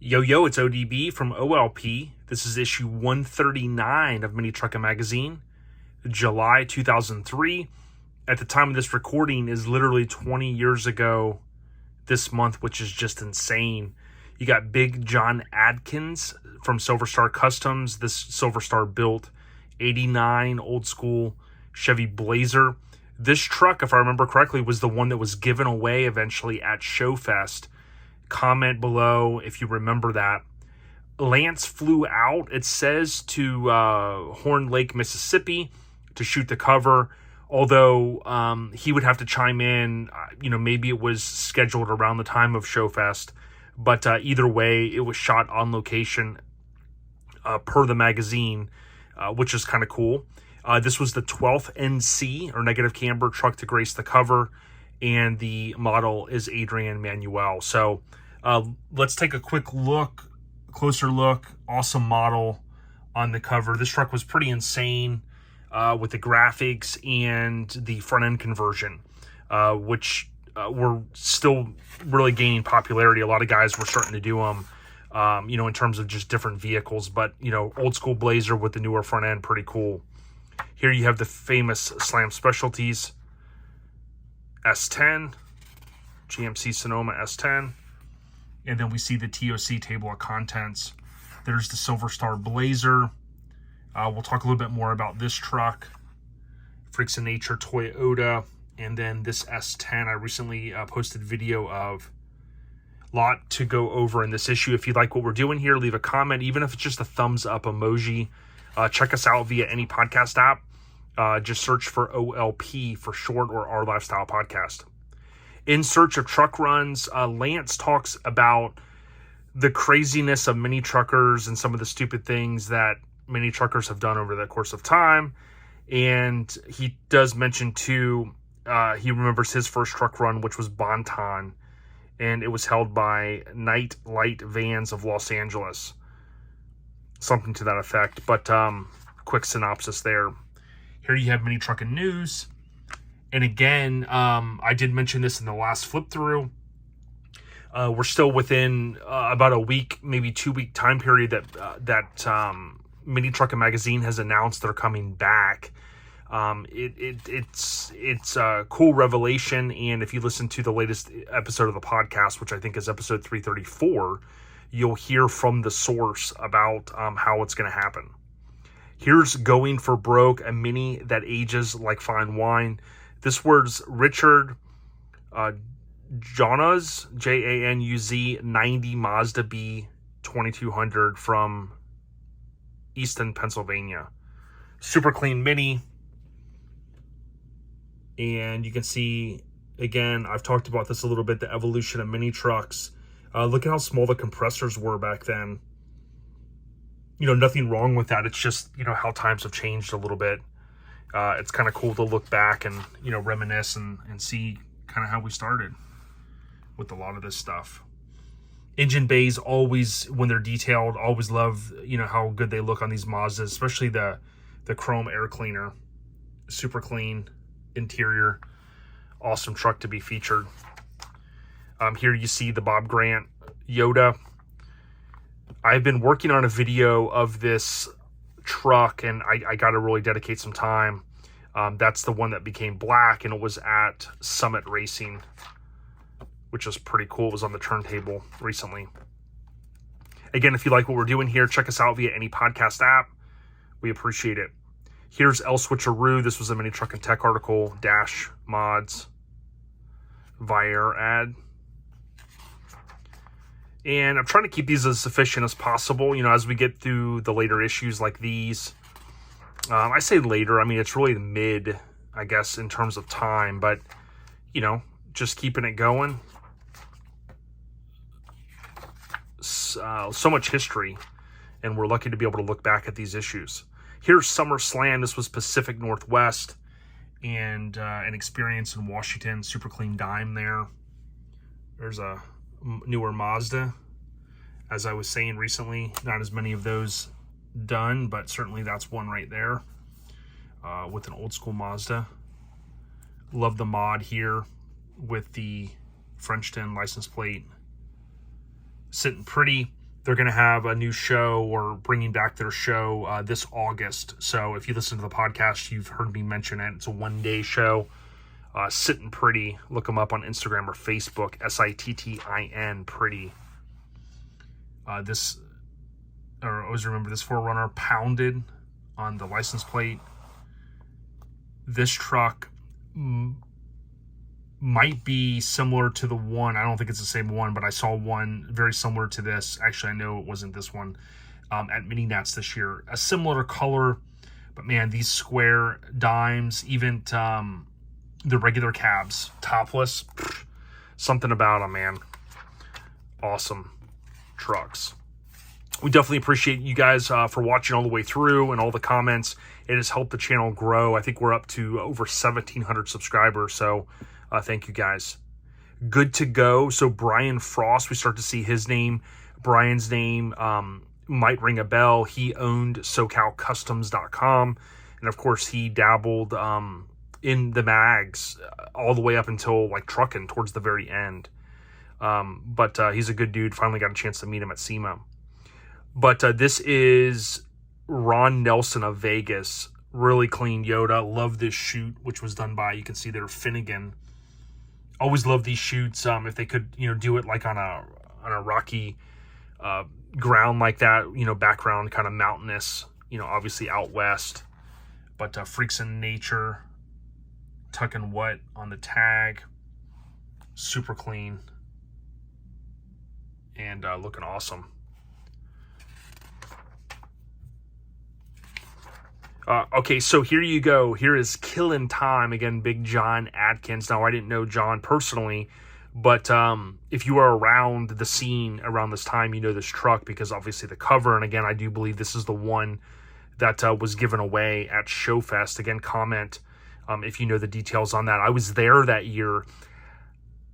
Yo, it's ODB from OLP. This is issue 139 of Mini Truckin Magazine, July 2003. At the time of this recording is literally 20 years ago this month, which is just insane. You got Big John Adkins from Silver Star Customs. This Silver Star built 89 old school Chevy Blazer. This truck, if I remember correctly, was the one that was given away eventually at Showfest. Comment below if you remember that. Lance flew out, it says, to Horn Lake, Mississippi to shoot the cover. Although he would have to chime in, maybe it was scheduled around the time of Showfest. But either way, it was shot on location per the magazine, which is kind of cool. This was the 12th NC, or Negative Camber, truck to grace the cover. And the model is Adrian Manuel. So let's take a quick look, closer look. Awesome model on the cover. This truck was pretty insane with the graphics and the front end conversion, which were still really gaining popularity. A lot of guys were starting to do them, in terms of just different vehicles. But, old school Blazer with the newer front end, pretty cool. Here you have the famous Slam Specialties S-10, GMC Sonoma S-10. And then we see the TOC table of contents. There's the Silver Star Blazer. We'll talk a little bit more about this truck. Freaks of Nature Toyota. And then this S-10 I recently posted video of. Lot to go over in this issue. If you like what we're doing here, leave a comment, even if it's just a thumbs up emoji. Check us out via any podcast app. Just search for OLP for short, or Our Lifestyle Podcast. In Search of Truck Runs, Lance talks about the craziness of mini truckers and some of the stupid things that mini truckers have done over the course of time. And he does mention too, he remembers his first truck run, which was Bonton, and it was held by Night Light Vans of Los Angeles. Something to that effect. But quick synopsis there. Here you have Mini Truckin News. And again, I did mention this in the last flip through. We're still within about a week, maybe 2 week time period that Mini Truckin Magazine has announced they're coming back. It's a cool revelation. And if you listen to the latest episode of the podcast, which I think is episode 334, you'll hear from the source about how it's going to happen. Here's Going for Broke, a mini that ages like fine wine. This word's Richard Januz, Januz, 90 Mazda B 2200 from Easton, Pennsylvania. Super clean mini. And you can see, again, I've talked about this a little bit, the evolution of mini trucks. Look at how small the compressors were back then. Nothing wrong with that. It's just, how times have changed a little bit. It's kind of cool to look back and, reminisce and see kind of how we started with a lot of this stuff. Engine bays always, when they're detailed, always love, how good they look on these Mazdas, especially the chrome air cleaner. Super clean interior. Awesome truck to be featured. Here you see the Bob Grant Yoda. I've been working on a video of this truck, and I got to really dedicate some time. That's the one that became black, and it was at Summit Racing, which is pretty cool. It was on the turntable recently. Again, if you like what we're doing here, check us out via any podcast app. We appreciate it. Here's El Switcheroo. This was a Mini Truckin Tech article. Dash Mods Vire ad. And I'm trying to keep these as efficient as possible, as we get through the later issues like these. I say later, it's really the mid, I guess, in terms of time. But, just keeping it going. So much history. And we're lucky to be able to look back at these issues. Here's SummerSlam. This was Pacific Northwest. And an experience in Washington. Super clean dime there. There's a newer Mazda, as I was saying recently. Not as many of those done, but certainly that's one right there, with an old school Mazda. Love the mod here with the Frenchton license plate. Sitting pretty. they're going to have a new show, or bringing back their show this August. So if you listen to the podcast, you've heard me mention it. It's a one-day show. Sitting Pretty. Look them up on Instagram or Facebook. SITTIN Pretty. This, or always remember this 4Runner pounded on the license plate. This truck might be similar to the one. I don't think it's the same one, but I saw one very similar to this. Actually, I know it wasn't this one at Mini Nats this year. A similar color, but man, these square dimes, even the regular cabs, topless, something about them, man. Awesome trucks. We definitely appreciate you guys for watching all the way through and all the comments. It has helped the channel grow. I think we're up to over 1,700 subscribers, so thank you guys. Good to go. So Brian Frost, we start to see his name. Brian's name might ring a bell. He owned SoCalCustoms.com, and of course he dabbled in the mags all the way up until like Truckin towards the very end. But he's a good dude. Finally got a chance to meet him at SEMA. But this is Ron Nelson of Vegas. Really clean Yoda. Love this shoot, which was done by, you can see there, Finnegan. Always love these shoots. If they could, do it like on a rocky ground like that, background kind of mountainous, obviously out west. But Freaks in Nature, Tuckin What on the tag. Super clean. And looking awesome. Okay, so here you go. Here is Killin Time. Again, Big John Adkins. Now, I didn't know John personally, but if you are around the scene around this time, you know this truck because obviously the cover. And again, I do believe this is the one that was given away at Showfest. Again, comment if you know the details on that. I was there that year.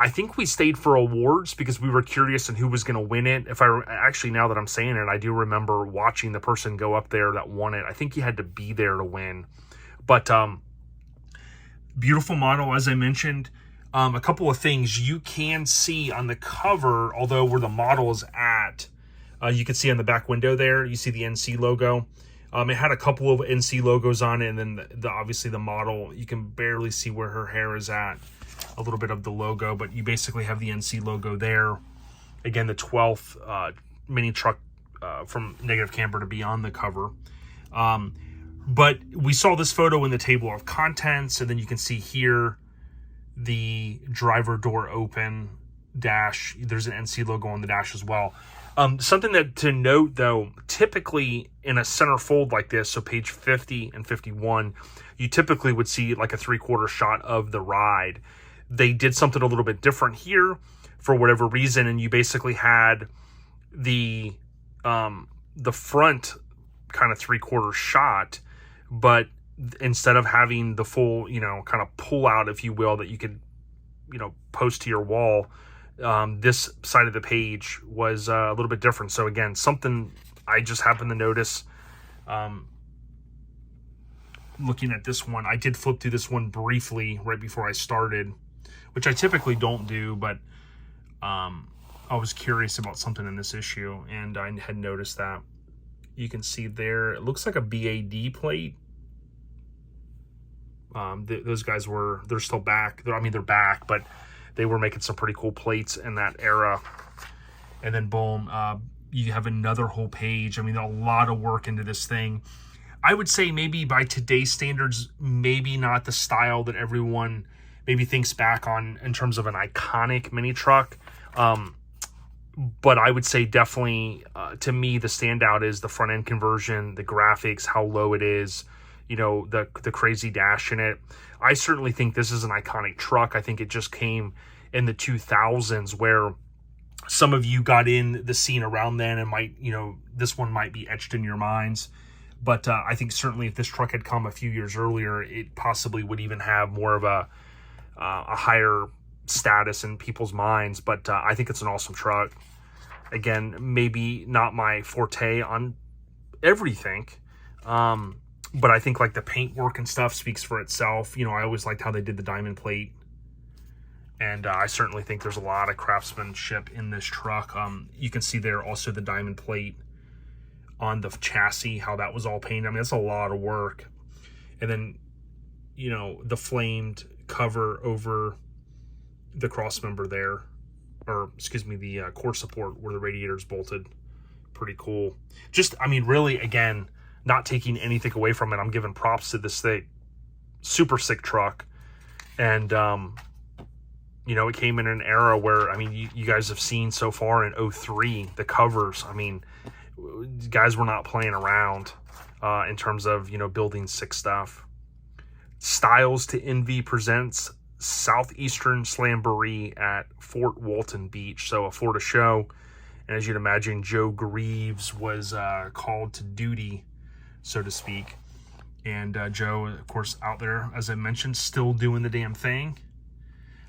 I think we stayed for awards because we were curious on who was going to win it. Actually, now that I'm saying it, I do remember watching the person go up there that won it. I think you had to be there to win. But beautiful model, as I mentioned. A couple of things you can see on the cover, although where the model is at, you can see on the back window there, you see the NC logo. It had a couple of NC logos on it, and then obviously the model, you can barely see where her hair is at. A little bit of the logo, but you basically have the NC logo there. Again, the 12th mini truck from Negative Camber to be on the cover. But we saw this photo in the table of contents, and then you can see here the driver door open dash. There's an NC logo on the dash as well. Something that to note, though, typically in a centerfold like this, so page 50 and 51, you typically would see like a 3/4 shot of the ride. They did something a little bit different here for whatever reason, and you basically had the front kind of 3/4 shot, but instead of having the full, kind of pull out, if you will, that you could, post to your wall, this side of the page was a little bit different. So again, something I just happened to notice looking at this one. I did flip through this one briefly right before I started, which I typically don't do, but I was curious about something in this issue, and I had noticed that. You can see there, it looks like a BAD plate. Those guys they're still back. They're back, but they were making some pretty cool plates in that era. And then boom, you have another whole page. A lot of work into this thing. I would say maybe by today's standards, maybe not the style that everyone maybe thinks back on in terms of an iconic mini truck. But I would say definitely, to me, the standout is the front end conversion, the graphics, how low it is, the crazy dash in it. I certainly think this is an iconic truck. I think it just came in the 2000s where some of you got in the scene around then and might, this one might be etched in your minds. But I think certainly if this truck had come a few years earlier, it possibly would even have more of a higher status in people's minds. But I think it's an awesome truck. Again, maybe not my forte on everything, but I think like the paint work and stuff speaks for itself. I always liked how they did the diamond plate And I certainly think there's a lot of craftsmanship in this truck. You can see there also the diamond plate on the chassis, how that was all painted. I mean, that's a lot of work. And then, you know, the flamed cover over the cross member there, or excuse me, the core support where the radiator's bolted. Pretty cool. Just, I mean, really, again, not taking anything away from it. I'm giving props to this thing. Super sick truck. And, you know, it came in an era where, I mean, you guys have seen so far in 03, the covers. I mean, guys were not playing around in terms of, you know, building sick stuff. Styles to Envy presents Southeastern Slamboree at Fort Walton Beach. So a Florida show. And as you'd imagine, Joe Greaves was called to duty, so to speak. And Joe, of course, out there, as I mentioned, still doing the damn thing.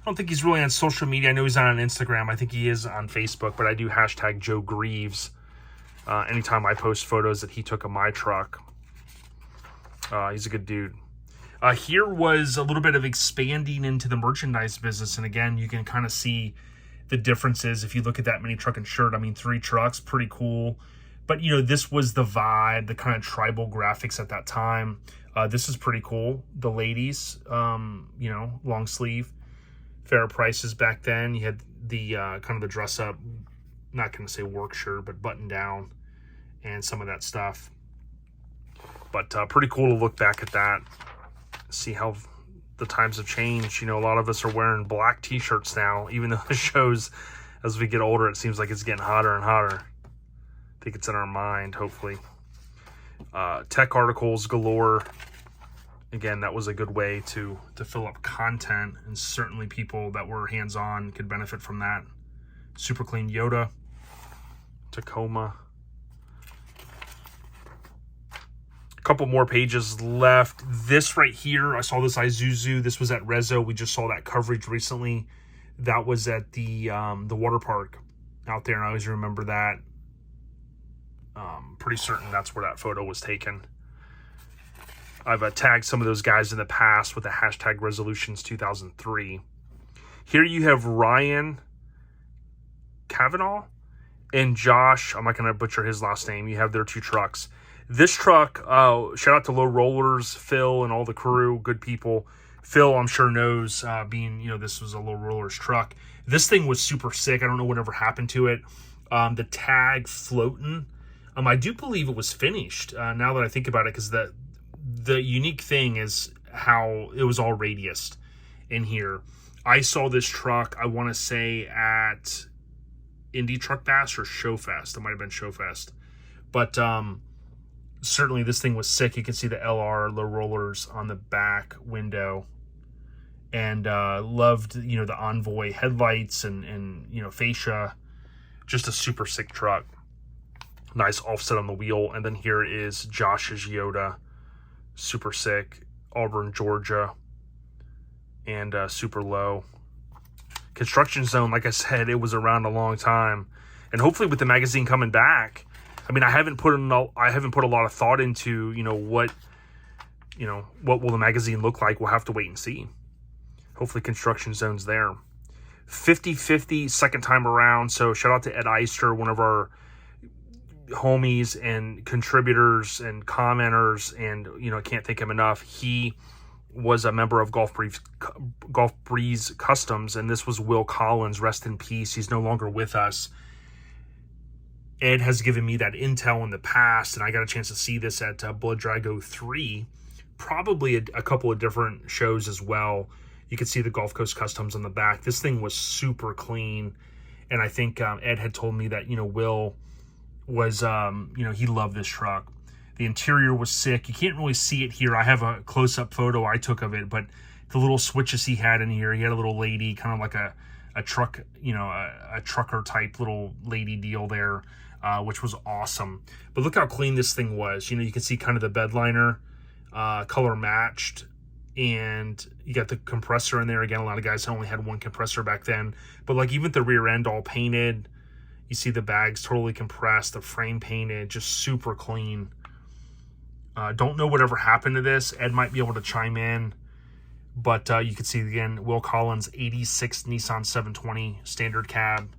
I don't think he's really on social media. I know he's not on Instagram. I think he is on Facebook, but I do hashtag Joe Greaves anytime I post photos that he took of my truck. He's a good dude. Here was a little bit of expanding into the merchandise business. And again, you can kind of see the differences if you look at that mini truck and shirt. I mean, 3 trucks, pretty cool. But, you know, this was the vibe, the kind of tribal graphics at that time. This is pretty cool. The ladies, you know, long sleeve. Fair prices back then. You had the kind of the dress up, not going to say work shirt, but button down and some of that stuff. But pretty cool to look back at that. See how the times have changed. You know, a lot of us are wearing black t-shirts now, even though the shows, as we get older, it seems like it's getting hotter and hotter. I think it's in our mind, hopefully. Tech articles galore. Again, that was a good way to fill up content, and certainly people that were hands-on could benefit from that. Super clean Yoda, Tacoma. A couple more pages left. This right here, I saw this Isuzu. This was at Rezo. We just saw that coverage recently. That was at the water park out there, and I always remember that. Pretty certain that's where that photo was taken. I've tagged some of those guys in the past with the hashtag resolutions 2003. Here you have Ryan Cavanaugh and Josh. I'm not going to butcher his last name. You have their 2 trucks. This truck, shout out to Low Rollers, Phil, and all the crew, good people. Phil, I'm sure, knows, being, you know, this was a Low Rollers truck. This thing was super sick. I don't know whatever happened to it. The tag FLOATN. I do believe it was finished, now that I think about it, because the unique thing is how it was all radiused in here. I saw this truck, I want to say, at Indie Truck Bass or Showfest. It might have been Showfest. But certainly this thing was sick. You can see the LR, Low Rollers, on the back window. And loved, you know, the Envoy headlights and you know, fascia. Just a super sick truck. Nice offset on the wheel. And then here is Josh's Yoda. Super sick. Auburn, Georgia. And super low. Construction Zone, like I said, it was around a long time. And hopefully with the magazine coming back, I mean, I haven't put a lot of thought into, you know, what will the magazine look like. We'll have to wait and see. Hopefully Construction Zone's there. 50/50 second time around. So shout out to Ed Eister, one of our homies and contributors and commenters, and you know, I can't thank him enough. He was a member of Golf Breeze Customs, and this was Will Collins. Rest in peace. He's no longer with us. Ed has given me that intel in the past, and I got a chance to see this at BloodDrag 03, probably a couple of different shows as well. You could see the Gulf Coast Customs on the back. This thing was super clean, and I think Ed had told me that, you know, Will was, you know, he loved this truck. The interior was sick. You can't really see it here. I have a close-up photo I took of it, but the little switches he had in here, he had a little lady, kind of like a truck, you know, a trucker type little lady deal there, which was awesome. But look how clean this thing was. You know, you can see kind of the bed liner, color matched, and you got the compressor in there. Again, a lot of guys only had one compressor back then, but like even the rear end all painted. You see the bags totally compressed, the frame painted, just super clean. Don't know whatever happened to this. Ed might be able to chime in, But you can see, again, Will Collins, 86 Nissan 720 standard cab.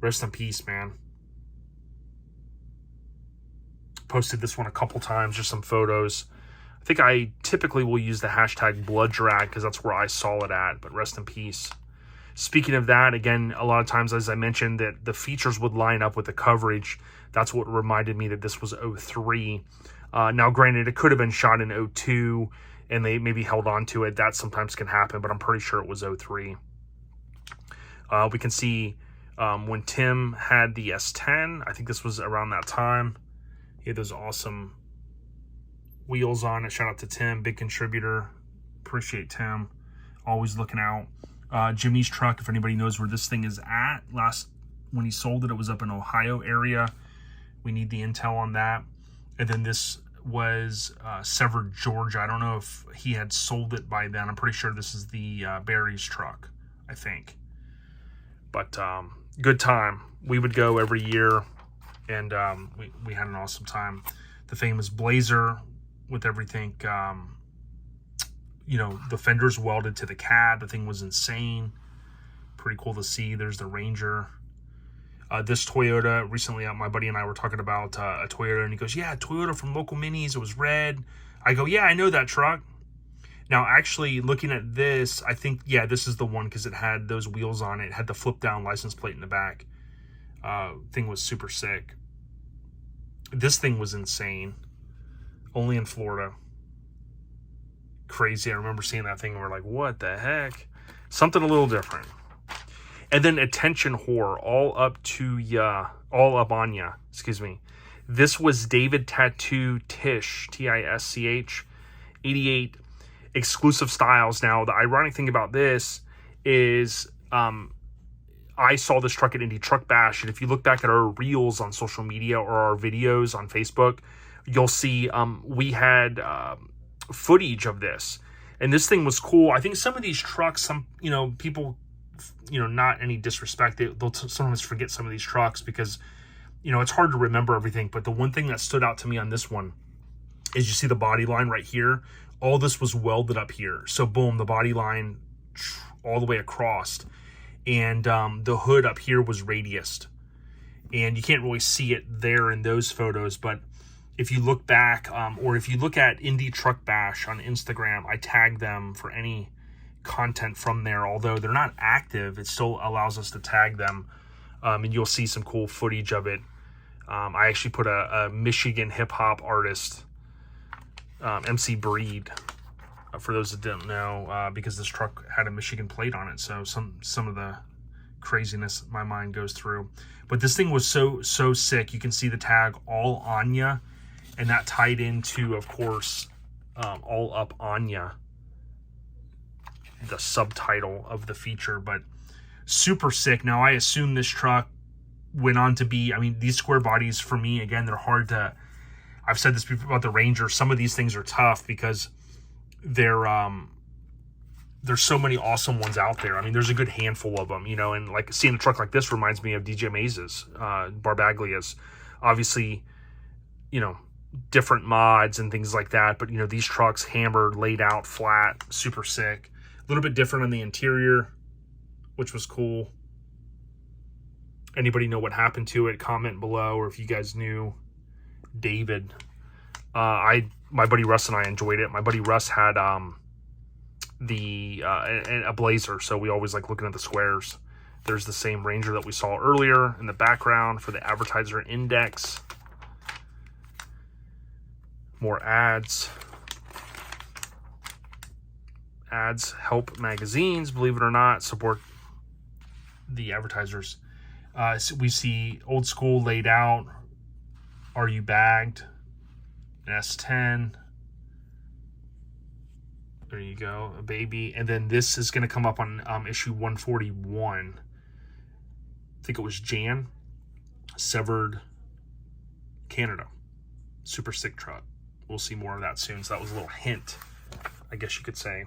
Rest in peace, man. Posted this one a couple times, just some photos. I think I typically will use the hashtag BloodDrag because that's where I saw it at, but rest in peace. Speaking of that, again, a lot of times, as I mentioned, that the features would line up with the coverage. That's what reminded me that this was 03. Now, granted, it could have been shot in 02, and they maybe held on to it. That sometimes can happen, but I'm pretty sure it was 03. We can see when Tim had the S-10, I think this was around that time. He had those awesome wheels on it. Shout out to Tim, big contributor. Appreciate Tim, always looking out. Jimmy's truck, if anybody knows where this thing is at. When he sold it, it was up in Ohio area. We need the intel on that. And then this was Severed, Georgia. I don't know if he had sold it by then. I'm pretty sure this is the Barry's truck, I think. But good time. We would go every year, and we had an awesome time. The famous Blazer with everything, you know, the fenders welded to the cab. The thing was insane. Pretty cool to see. There's the Ranger. This Toyota, recently my buddy and I were talking about a Toyota, and he goes, yeah, Toyota from Local Minis, it was red. I go, yeah, I know that truck. Now, actually, looking at this, I think, yeah, this is the one because it had those wheels on it. It had the flip-down license plate in the back. Thing was super sick. This thing was insane. Only in Florida. Crazy. I remember seeing that thing and we're like, what the heck? Something a little different. And then Attention Whore, all up on ya, excuse me. This was David Tattoo Tish, T-I-S-C-H, 88 exclusive styles. Now, the ironic thing about this is I saw this truck at Indie Truck Bash, and if you look back at our reels on social media or our videos on Facebook, you'll see we had footage of this. And this thing was cool. I think some of these trucks, you know, people, you know, not any disrespect, they'll sometimes forget some of these trucks because, you know, it's hard to remember everything. But the one thing that stood out to me on this one is you see the body line right here. All this was welded up here. So boom, the body line all the way across. And the hood up here was radiused. And you can't really see it there in those photos, but if you look back, or if you look at Indie Truck Bash on Instagram, I tag them for any content from there. Although they're not active, it still allows us to tag them, and you'll see some cool footage of it. I actually put a Michigan hip-hop artist, MC Breed, for those that didn't know, because this truck had a Michigan plate on it. So some of the craziness my mind goes through. But this thing was so sick. You can see the tag All On Ya, and that tied into, of course, All Up On Ya, the subtitle of the feature. But super sick. Now, I assume this truck went on to be, I mean, these square bodies for me, again, they're hard to, I've said this before about the Ranger. Some of these things are tough because there's so many awesome ones out there. I mean, there's a good handful of them, you know, and like seeing a truck like this reminds me of DJ Maze's, Barbaglia's. Obviously, you know, different mods and things like that, but you know, these trucks hammered, laid out, flat, super sick. A little bit different on the interior, which was cool. Anybody know what happened to it? Comment below, or if you guys knew. David, my buddy Russ and I enjoyed it. My buddy Russ had a Blazer, so we always like looking at the squares. There's the same Ranger that we saw earlier in the background for the advertiser index. More ads. Ads help magazines, believe it or not, support the advertisers. So we see old school laid out. Are you bagged? An S-10. There you go, a baby. And then this is going to come up on issue 141. I think it was Jan. Severed, Canada. Super sick truck. We'll see more of that soon. So that was a little hint, I guess you could say.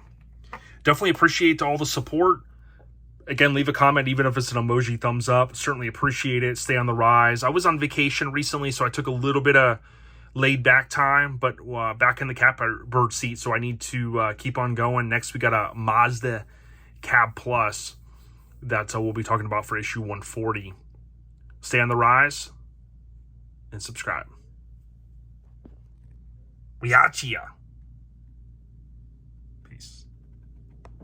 Definitely appreciate all the support. Again, leave a comment, even if it's an emoji thumbs up. Certainly appreciate it. Stay on the rise. I was on vacation recently, so I took a little bit of laid back time, but back in the catbird seat, so I need to keep on going. Next, we got a Mazda Cab Plus that we'll be talking about for issue 140. Stay on the rise and subscribe. We out ya. Peace.